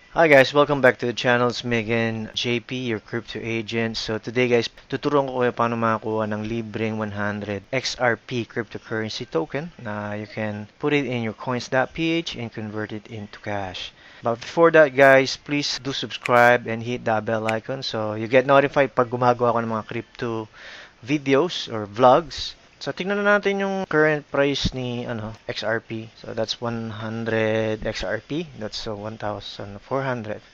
Hi guys, welcome back to the channel. It's me again, JP, your crypto agent. So today guys, tuturuan ko kayo paano makakuha ng libreng 100 XRP cryptocurrency token na you can put it in your coins.ph and convert it into cash. But before that guys, please do subscribe and hit the bell icon so you get notified pag gumagawa ko ng mga crypto videos or vlogs. So tingnan na natin yung current price ni XRP. So that's 100 XRP. That's 1,400.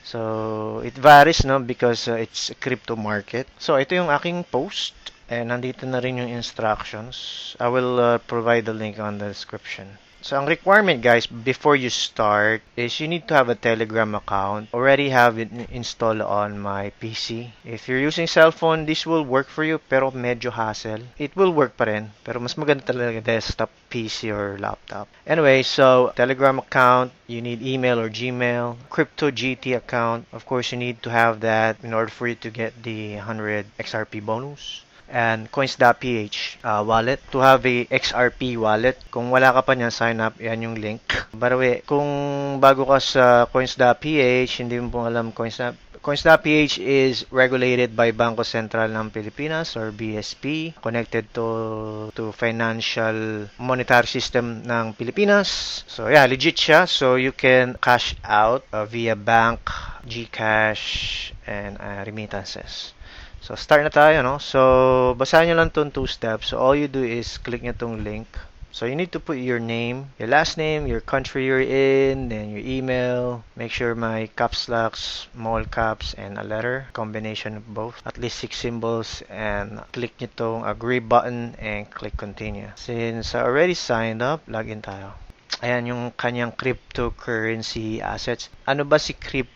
So it varies no because it's a crypto market. So ito yung aking post and nandito na rin yung instructions. I will provide the link on the description. So, ang requirement guys, before you start, is you need to have a Telegram account. Already have it installed on my PC. If you're using cell phone, this will work for you, pero medyo hassle. It will work pa rin, pero mas maganda talaga desktop, PC, or laptop. Anyway, so, Telegram account, you need email or Gmail. CryptoGT account, of course, you need to have that in order for you to get the 100 XRP bonus. And coins.ph wallet to have a XRP wallet. Kung wala ka pa niyan, sign up. Yan yung link. By the way, kung bago ka sa coins.ph, hindi mo pong alam Coins.ph is regulated by Bangko Sentral ng Pilipinas or BSP, connected to financial monetary system ng Pilipinas. So yeah, legit siya. So you can cash out via bank, GCash, and remittances. So, start na tayo, no? So, basahin nyo lang itong 2 steps. So, all you do is click nyo itong link. So, you need to put your name, your last name, your country you're in, then your email. Make sure my caps lock, small caps, and a letter. Combination of both. At least 6 symbols. And click nyo itong agree button and click continue. Since I already signed up, login tayo. Ayan yung kanyang cryptocurrency assets. Ano ba si CryptoGT?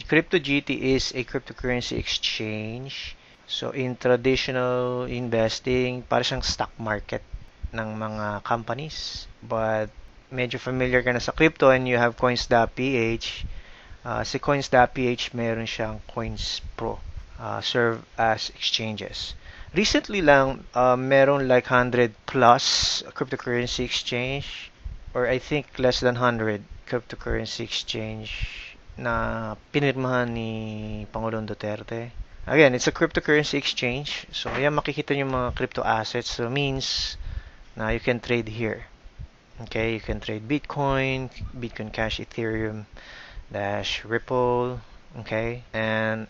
CryptoGT is a cryptocurrency exchange. So, in traditional investing, para siyang stock market ng mga companies. But, medyo familiar ka na sa crypto and you have coins.ph. Si coins.ph, meron siyang Coins Pro. Serve as exchanges. Recently lang, meron like 100 plus cryptocurrency exchange or I think less than 100 cryptocurrency exchange na pinirmahan ni Pangulong Duterte. Again, it's a cryptocurrency exchange. So, ayan makikita yung mga crypto assets. So, means na you can trade here. Okay, you can trade Bitcoin, Bitcoin Cash, Ethereum, Dash, Ripple, okay? And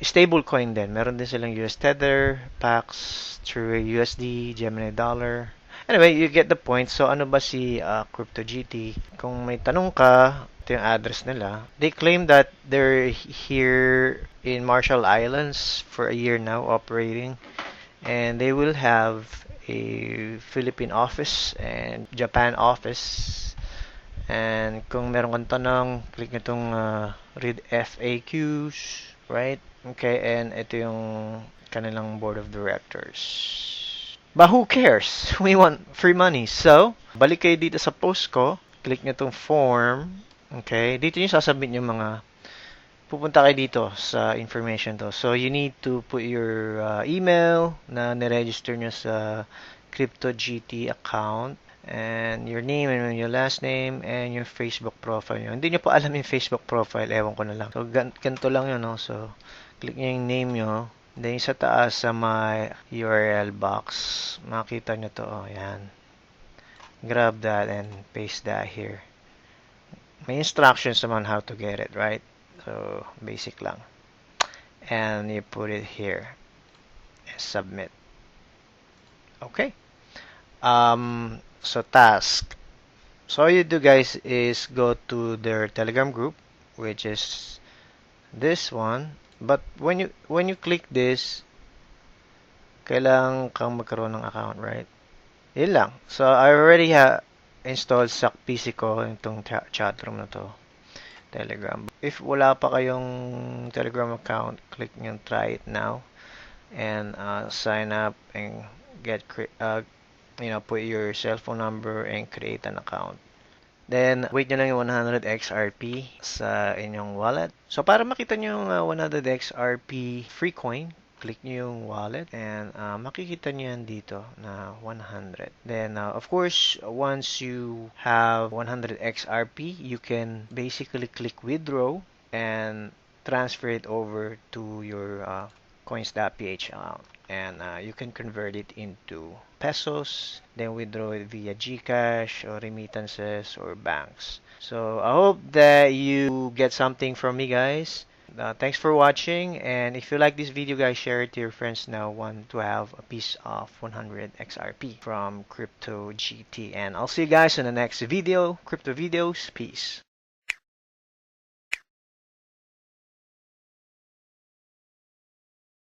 stable coin din. Meron din silang US Tether, Pax, True USD, Gemini Dollar. Anyway, you get the point. So, ano ba si CryptoGT? Kung may tanong ka, ito yung address nila. They claim that they're here in Marshall Islands for a year now operating. And they will have a Philippine office and Japan office. And kung meron kang tanong, click nyo itong read FAQs, right? Okay, and ito yung kanilang board of directors. But who cares? We want free money. So, balik kayo dito sa post ko. Click nyo itong form. Okay, dito nyo sasabit yung mga pupunta kayo dito sa information to. So, you need to put your email na niregister nyo sa CryptoGT account and your name and your last name and your Facebook profile nyo. Hindi nyo pa alam yung Facebook profile, ewan ko na lang. So, ganito lang yun, no? So, click nyo yung name nyo. Then, sa taas sa my URL box, makita nyo to. Oh, yan. Grab that and paste that here. May instructions naman how to get it, right? So, basic lang. And you put it here. And submit. Okay. So, task. So, all you do, guys, is go to their Telegram group, which is this one. But when you click this, kailangan kang magkaroon ng account, right? Yun lang. So, I already have installed sa PC ko itong chat room na to. Telegram. If wala pa kayong Telegram account, click nyo try it now and sign up and get put your cell phone number and create an account. Then, wait nyo lang yung 100 XRP sa inyong wallet. So, para makita nyo yung 100 XRP free coin, click nyo yung wallet and makikita nyo yan dito na 100. Then, of course, once you have 100 XRP, you can basically click withdraw and transfer it over to your coins.ph account. And you can convert it into pesos, then withdraw it via GCash or remittances or banks. So I hope that you get something from me, guys. Thanks for watching, and if you like this video, guys, share it to your friends now want to have a piece of 100 XRP from Crypto GT. And I'll see you guys in the next video, Crypto Videos. Peace.